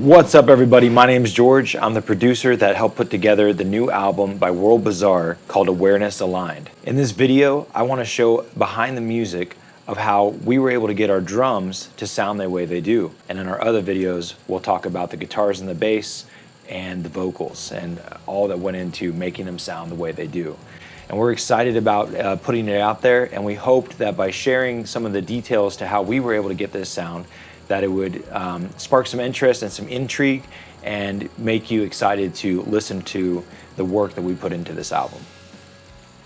What's up, everybody? My name is George. I'm the producer that helped put together the new album by WORLD BAZAAR called Awareness Aligned. In this video, I want to show behind the music of how we were able to get our drums to sound the way they do. And in our other videos, we'll talk about the guitars and the bass and the vocals and all that went into making them sound the way they do. And we're excited about putting it out there, and we hoped that by sharing some of the details to how we were able to get this sound, that it would spark some interest and some intrigue and make you excited to listen to the work that we put into this album.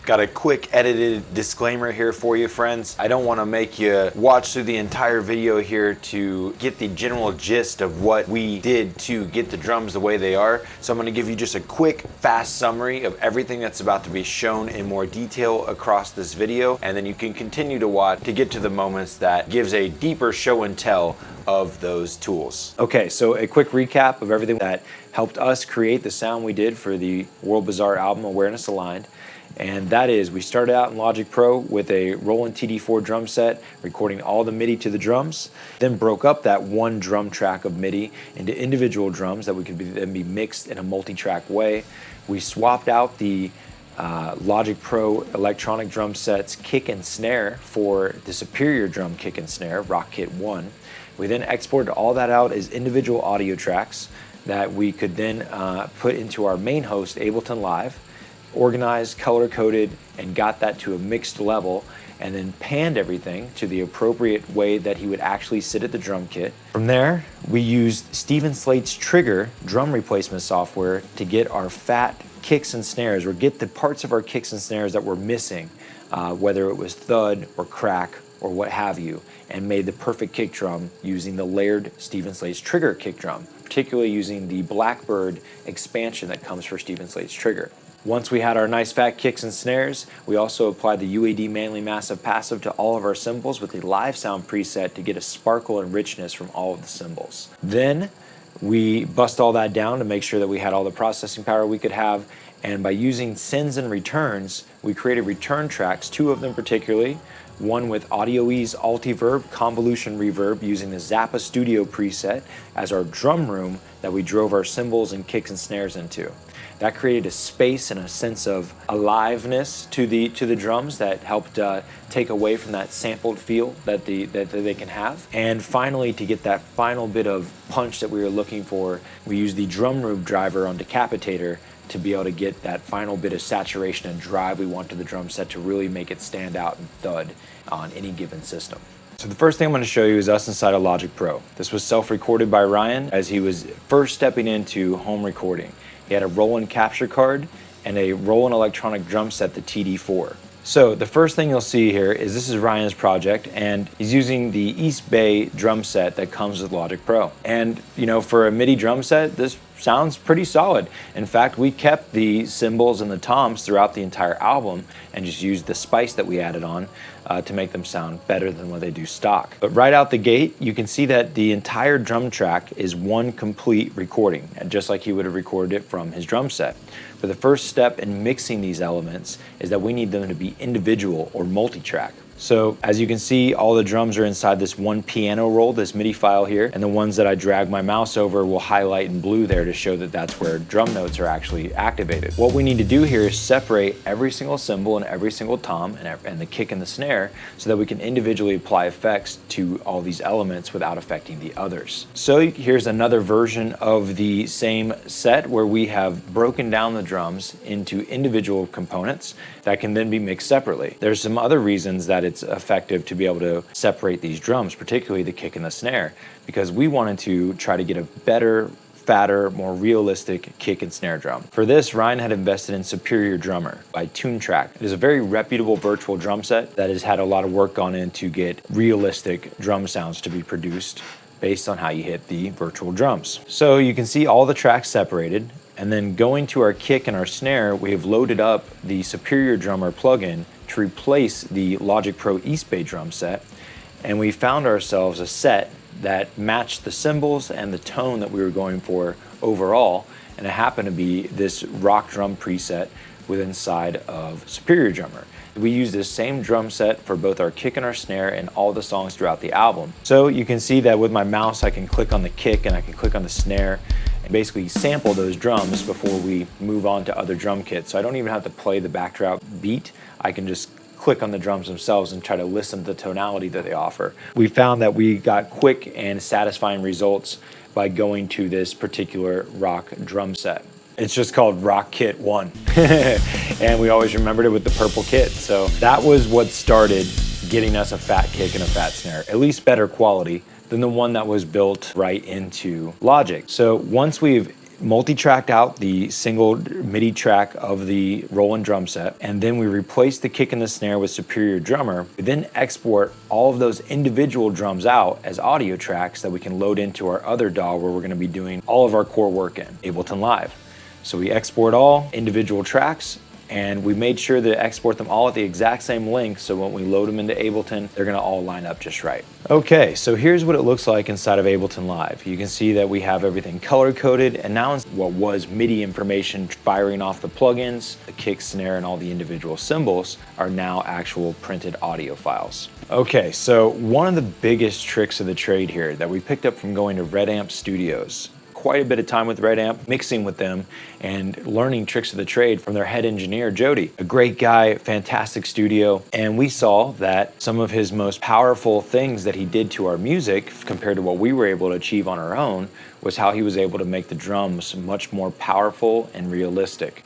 Got a quick edited disclaimer here for you, friends. I don't want to make you watch through the entire video here to get the general gist of what we did to get the drums the way they are. So I'm going to give you just a quick, fast summary of everything that's about to be shown in more detail across this video, and then you can continue to watch to get to the moments that gives a deeper show and tell of those tools. Okay, so a quick recap of everything that helped us create the sound we did for the WORLD BAZAAR album, Awareness Aligned. And that is, we started out in Logic Pro with a Roland TD4 drum set, recording all the MIDI to the drums, then broke up that one drum track of MIDI into individual drums that then be mixed in a multi-track way. We swapped out the Logic Pro electronic drum sets kick and snare for the superior drum kick and snare, Rock Kit 1. We then exported all that out as individual audio tracks that we could then put into our main host, Ableton Live, organized, color-coded, and got that to a mixed level, and then panned everything to the appropriate way that he would actually sit at the drum kit. From there, we used Steven Slate's Trigger drum replacement software to get our fat kicks and snares, or get the parts of our kicks and snares that were missing, whether it was thud or crack or what have you, and made the perfect kick drum using the layered Steven Slate's Trigger kick drum, particularly using the Blackbird expansion that comes for Steven Slate's Trigger. Once we had our nice fat kicks and snares, we also applied the UAD Manly Massive Passive to all of our cymbals with the Live Sound preset to get a sparkle and richness from all of the cymbals. Then we bust all that down to make sure that we had all the processing power we could have, and by using sends and returns, we created return tracks, two of them particularly, one with AudioEase Altiverb convolution reverb using the Zappa Studio preset as our drum room that we drove our cymbals and kicks and snares into. That created a space and a sense of aliveness to the drums that helped take away from that sampled feel that they can have. And finally, to get that final bit of punch that we were looking for, we used the drum room driver on Decapitator to be able to get that final bit of saturation and drive we want to the drum set to really make it stand out and thud on any given system. So the first thing I'm going to show you is us inside of Logic Pro. This was self-recorded by Ryan as he was first stepping into home recording. He had a Roland capture card and a Roland electronic drum set, the TD4. So the first thing you'll see here is this is Ryan's project, and he's using the East Bay drum set that comes with Logic Pro. And you know, for a MIDI drum set, this sounds pretty solid. In fact, we kept the cymbals and the toms throughout the entire album and just used the spice that we added on to make them sound better than what they do stock. But right out the gate, you can see that the entire drum track is one complete recording, and just like he would have recorded it from his drum set. But the first step in mixing these elements is that we need them to be individual or multi-track. So as you can see, all the drums are inside this one piano roll, this MIDI file here, and the ones that I drag my mouse over will highlight in blue there to show that that's where drum notes are actually activated. What we need to do here is separate every single cymbal and every single tom and the kick and the snare so that we can individually apply effects to all these elements without affecting the others. So here's another version of the same set where we have broken down the drums into individual components that can then be mixed separately. There's some other reasons that it's effective to be able to separate these drums, particularly the kick and the snare, because we wanted to try to get a better, fatter, more realistic kick and snare drum. For this, Ryan had invested in Superior Drummer by TuneTrack. It is a very reputable virtual drum set that has had a lot of work gone in to get realistic drum sounds to be produced based on how you hit the virtual drums. So you can see all the tracks separated, and then going to our kick and our snare, we have loaded up the Superior Drummer plugin to replace the Logic Pro East Bay drum set, and we found ourselves a set that matched the cymbals and the tone that we were going for overall, and it happened to be this rock drum preset within inside of Superior Drummer. We use this same drum set for both our kick and our snare and all the songs throughout the album. So you can see that with my mouse I can click on the kick and I can click on the snare and basically sample those drums before we move on to other drum kits. So I don't even have to play the backdrop beat. I can just click on the drums themselves and try to listen to the tonality that they offer. We found that we got quick and satisfying results by going to this particular rock drum set. It's just called Rock Kit 1. And we always remembered it with the purple kit. So that was what started getting us a fat kick and a fat snare, at least better quality than the one that was built right into Logic. So once we've multi-tracked out the single MIDI track of the Roland drum set, and then we replace the kick and the snare with Superior Drummer. We then export all of those individual drums out as audio tracks that we can load into our other DAW where we're going to be doing all of our core work in Ableton Live. So we export all individual tracks, and we made sure to export them all at the exact same length, so when we load them into Ableton, they're gonna all line up just right. Okay, so here's what it looks like inside of Ableton Live. You can see that we have everything color-coded, and now what was MIDI information firing off the plugins, the kick, snare, and all the individual cymbals are now actual printed audio files. Okay, so one of the biggest tricks of the trade here that we picked up from going to Red Amp Studios, quite a bit of time with Red Amp, mixing with them and learning tricks of the trade from their head engineer, Jody. A great guy, fantastic studio. And we saw that some of his most powerful things that he did to our music compared to what we were able to achieve on our own was how he was able to make the drums much more powerful and realistic.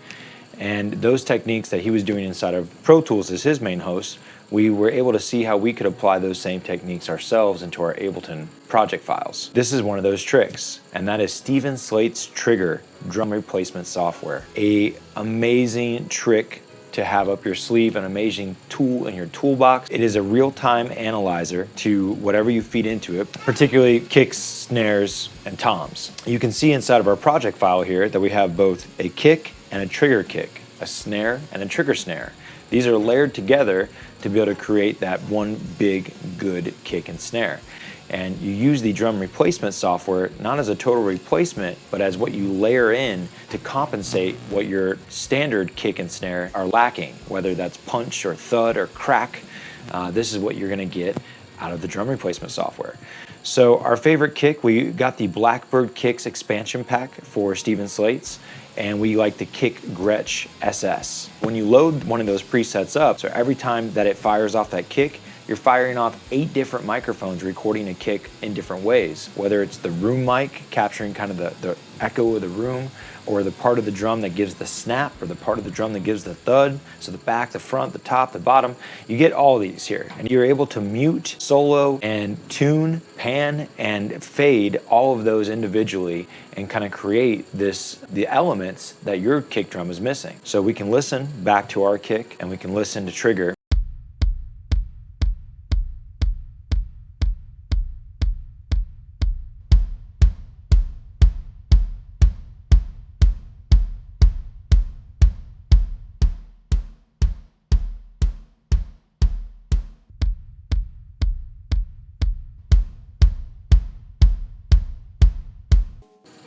And those techniques that he was doing inside of Pro Tools as his main host, we were able to see how we could apply those same techniques ourselves into our Ableton project files. This is one of those tricks, and that is Steven Slate's Trigger drum replacement software. An amazing trick to have up your sleeve, an amazing tool in your toolbox. It is a real-time analyzer to whatever you feed into it, particularly kicks, snares, and toms. You can see inside of our project file here that we have both a kick and a trigger kick, a snare and a trigger snare. These are layered together to be able to create that one big, good kick and snare. And you use the drum replacement software not as a total replacement, but as what you layer in to compensate what your standard kick and snare are lacking, whether that's punch or thud or crack. This is what you're gonna get out of the drum replacement software. So our favorite kick, we got the Blackbird Kicks expansion pack for Steven Slate's, and we like the Kick Gretsch SS. When you load one of those presets up, so every time that it fires off that kick, you're firing off 8 different microphones recording a kick in different ways, whether it's the room mic capturing kind of the echo of the room, or the part of the drum that gives the snap, or the part of the drum that gives the thud, so the back, the front, the top, the bottom. You get all these here, and you're able to mute, solo, and tune, pan, and fade all of those individually and kind of create the elements that your kick drum is missing. So we can listen back to our kick, and we can listen to trigger.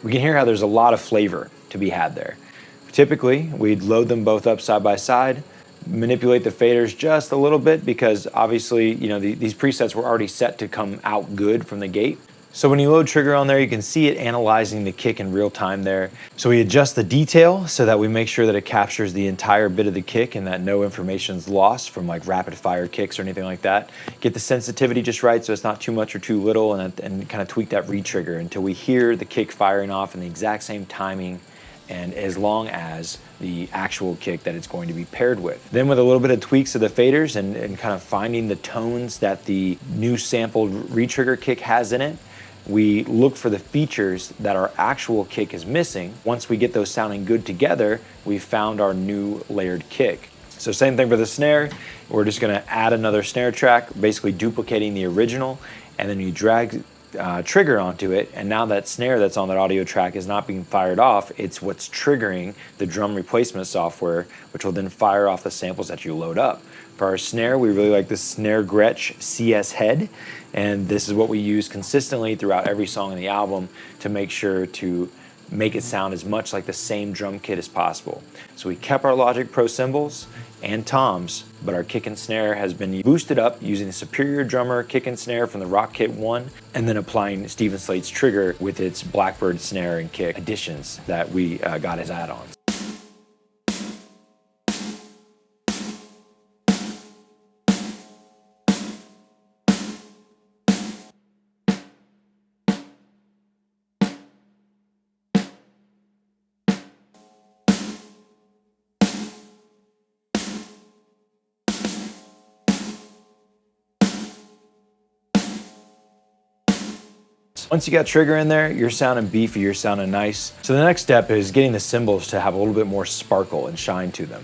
We can hear how there's a lot of flavor to be had there. Typically, we'd load them both up side by side, manipulate the faders just a little bit because obviously, you know, these presets were already set to come out good from the gate. So when you load trigger on there, you can see it analyzing the kick in real time there. So we adjust the detail so that we make sure that it captures the entire bit of the kick and that no information's lost from like rapid fire kicks or anything like that. Get the sensitivity just right so it's not too much or too little, and kind of tweak that retrigger until we hear the kick firing off in the exact same timing and as long as the actual kick that it's going to be paired with. Then with a little bit of tweaks of the faders and kind of finding the tones that the new sampled retrigger kick has in it, we look for the features that our actual kick is missing. Once we get those sounding good together, we found our new layered kick. So same thing for the snare. We're just gonna add another snare track, basically duplicating the original, and then you drag trigger onto it, and now that snare that's on that audio track is not being fired off, it's what's triggering the drum replacement software, which will then fire off the samples that you load up. For our snare, we really like the Snare Gretsch CS head, and this is what we use consistently throughout every song in the album to make sure to make it sound as much like the same drum kit as possible. So we kept our Logic Pro cymbals and toms, but our kick and snare has been boosted up using the Superior Drummer kick and snare from the Rock Kit 1, and then applying Stephen Slate's Trigger with its Blackbird snare and kick additions that we got as add-ons. Once you got Trigger in there, you're sounding beefy, you're sounding nice. So the next step is getting the cymbals to have a little bit more sparkle and shine to them.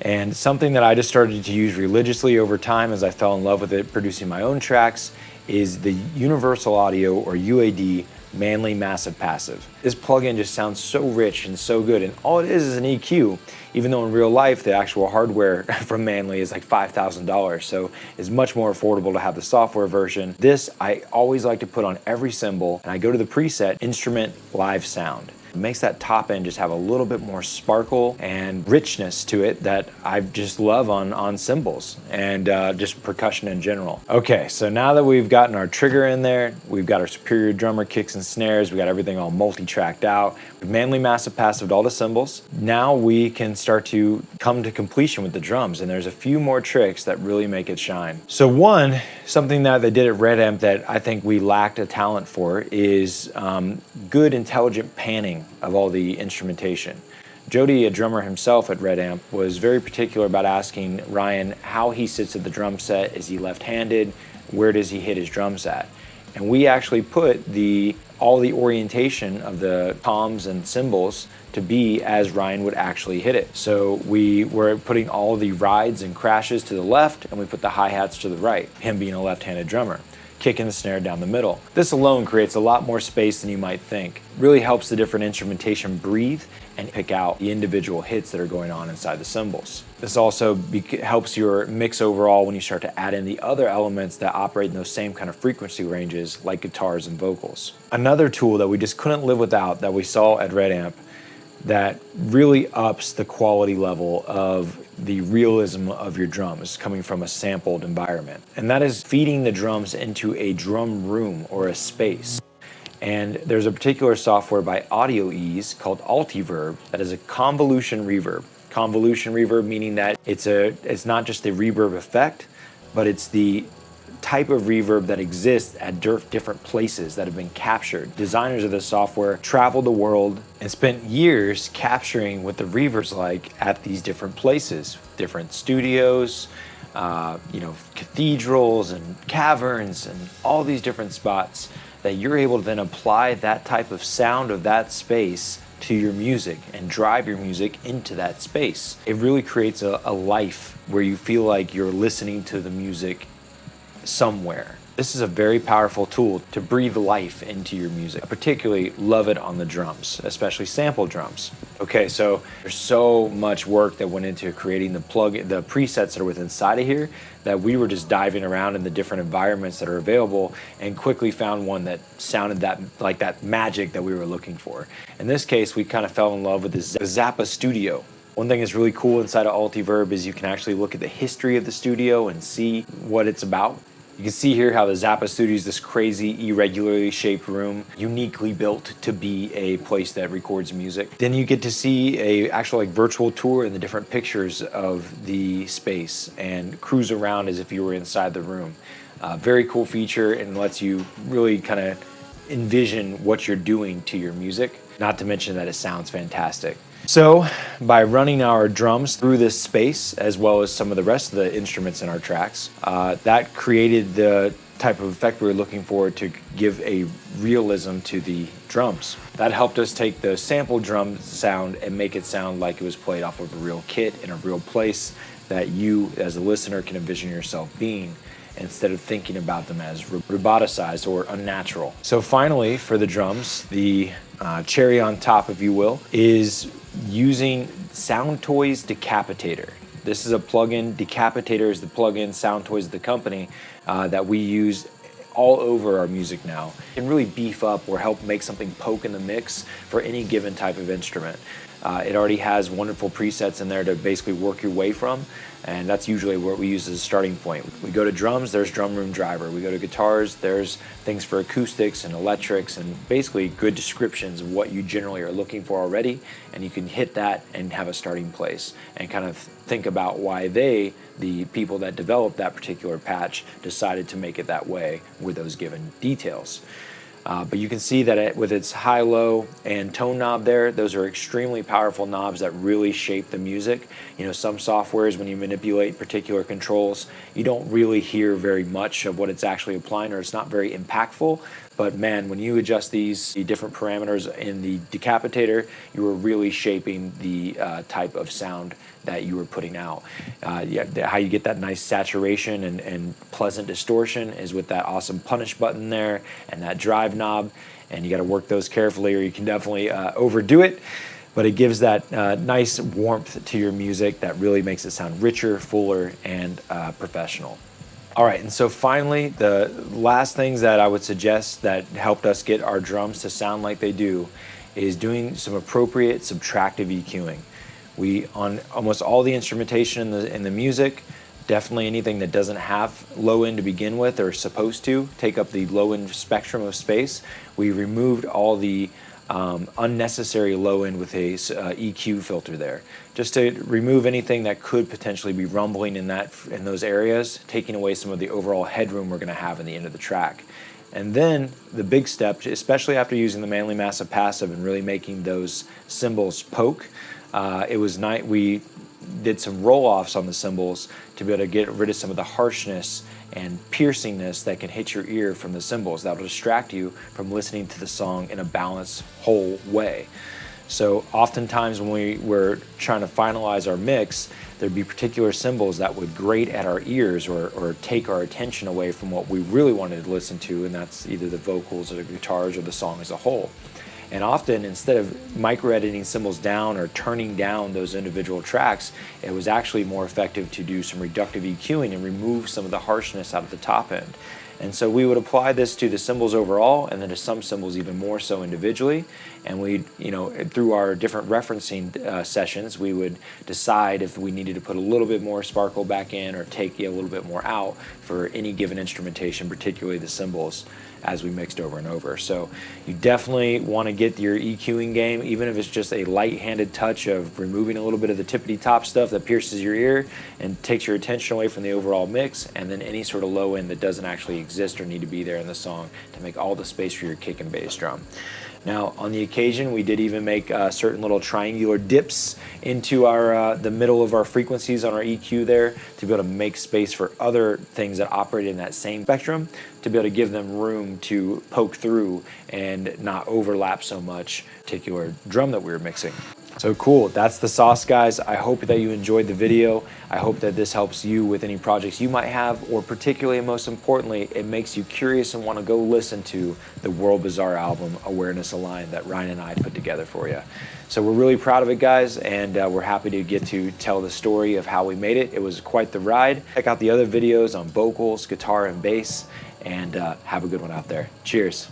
And something that I just started to use religiously over time as I fell in love with it, producing my own tracks, is the Universal Audio, or UAD, Manly Massive Passive. This plugin just sounds so rich and so good, and all it is an EQ, even though in real life the actual hardware from Manly is like $5,000, so it's much more affordable to have the software version. This I always like to put on every cymbal, and I go to the preset Instrument Live Sound. It makes that top end just have a little bit more sparkle and richness to it that I just love on cymbals and just percussion in general. Okay, so now that we've gotten our Trigger in there, we've got our Superior Drummer kicks and snares, we got everything all multi-tracked out, we've Manly Massive Passived all the cymbals. Now we can start to come to completion with the drums, and there's a few more tricks that really make it shine. So one, something that they did at Red Amp that I think we lacked a talent for is good intelligent panning of all the instrumentation. Jody, a drummer himself at Red Amp, was very particular about asking Ryan how he sits at the drum set. Is he left-handed? Where does he hit his drums at? And we actually put all the orientation of the toms and cymbals to be as Ryan would actually hit it. So we were putting all the rides and crashes to the left, and we put the hi-hats to the right, him being a left-handed drummer. Kick and the snare down the middle. This alone creates a lot more space than you might think. Really helps the different instrumentation breathe and pick out the individual hits that are going on inside the cymbals. This also helps your mix overall when you start to add in the other elements that operate in those same kind of frequency ranges, like guitars and vocals. Another tool that we just couldn't live without that we saw at Red Amp that really ups the quality level of the realism of your drums coming from a sampled environment. And that is feeding the drums into a drum room or a space. And there's a particular software by Audio Ease called Altiverb that is a convolution reverb. Convolution reverb meaning that it's not just the reverb effect, but it's the type of reverb that exists at different places that have been captured. Designers of this software traveled the world and spent years capturing what the reverb's like at these different places, different studios, cathedrals and caverns and all these different spots that you're able to then apply that type of sound of that space to your music and drive your music into that space. It really creates a life where you feel like you're listening to the music somewhere. This is a very powerful tool to breathe life into your music. I particularly love it on the drums, especially sample drums. Okay, so there's so much work that went into creating the presets that are within inside of here that we were just diving around in the different environments that are available and quickly found one that sounded like that magic that we were looking for. In this case, we kind of fell in love with the Zappa Studio. One thing that's really cool inside of Altiverb is you can actually look at the history of the studio and see what it's about. You can see here how the Zappa Studio is this crazy, irregularly shaped room, uniquely built to be a place that records music. Then you get to see a actual virtual tour and the different pictures of the space and cruise around as if you were inside the room. Very cool feature and lets you really kind of envision what you're doing to your music, not to mention that it sounds fantastic. So by running our drums through this space, as well as some of the rest of the instruments in our tracks, that created the type of effect we were looking for to give a realism to the drums. That helped us take the sample drum sound and make it sound like it was played off of a real kit in a real place that you, as a listener, can envision yourself being, instead of thinking about them as roboticized or unnatural. So finally, for the drums, the cherry on top, if you will, is using Soundtoys Decapitator. This is a plugin. Decapitator is the plugin. Soundtoys is the company that we use all over our music now. It can really beef up or help make something poke in the mix for any given type of instrument. It already has wonderful presets in there to basically work your way from, and that's usually what we use as a starting point. We go to drums, there's Drum Room Driver. We go to guitars, there's things for acoustics and electrics, and basically good descriptions of what you generally are looking for already, and you can hit that and have a starting place and kind of think about why the people that developed that particular patch, decided to make it that way with those given details. But you can see that with its high, low, and tone knob there, those are extremely powerful knobs that really shape the music. You know, some softwares, when you manipulate particular controls, you don't really hear very much of what it's actually applying, or it's not very impactful. But man, when you adjust these different parameters in the decapitator, you are really shaping the type of sound that you were putting out. How you get that nice saturation and pleasant distortion is with that awesome punish button there and that drive knob, and you got to work those carefully or you can definitely overdo it. But it gives that nice warmth to your music that really makes it sound richer, fuller, and professional. All right, and so finally, the last things that I would suggest that helped us get our drums to sound like they do is doing some appropriate subtractive EQing. We, on almost all the instrumentation in the music, definitely anything that doesn't have low end to begin with or supposed to take up the low end spectrum of space, we removed all the unnecessary low end with a EQ filter there, just to remove anything that could potentially be rumbling in those areas, taking away some of the overall headroom we're going to have in the end of the track. And then the big step, especially after using the Manly Massive Passive and really making those cymbals poke, we did some roll-offs on the cymbals to be able to get rid of some of the harshness and piercingness that can hit your ear from the cymbals. That will distract you from listening to the song in a balanced, whole way. So oftentimes when we were trying to finalize our mix, there'd be particular cymbals that would grate at our ears or take our attention away from what we really wanted to listen to, and that's either the vocals or the guitars or the song as a whole. And often, instead of micro-editing cymbals down or turning down those individual tracks, it was actually more effective to do some reductive EQing and remove some of the harshness out of the top end. And so we would apply this to the cymbals overall, and then to some cymbals even more so individually. And we, through our different referencing sessions, we would decide if we needed to put a little bit more sparkle back in or take a little bit more out for any given instrumentation, particularly the cymbals, as we mixed over and over. So you definitely want to get your EQing game, even if it's just a light-handed touch of removing a little bit of the tippity-top stuff that pierces your ear and takes your attention away from the overall mix, and then any sort of low end that doesn't actually exist or need to be there in the song to make all the space for your kick and bass drum. Now, on the occasion, we did even make certain little triangular dips into the middle of our frequencies on our EQ there to be able to make space for other things that operate in that same spectrum, to be able to give them room to poke through and not overlap so much particular drum that we were mixing. So cool, that's the sauce, guys. I hope that you enjoyed the video. I hope that this helps you with any projects you might have, or particularly and most importantly, it makes you curious and want to go listen to the World Bazaar album, Awareness Aligned, that Ryan and I put together for you. So we're really proud of it, guys, and we're happy to get to tell the story of how we made it. It was quite the ride. Check out the other videos on vocals, guitar, and bass, and have a good one out there. Cheers.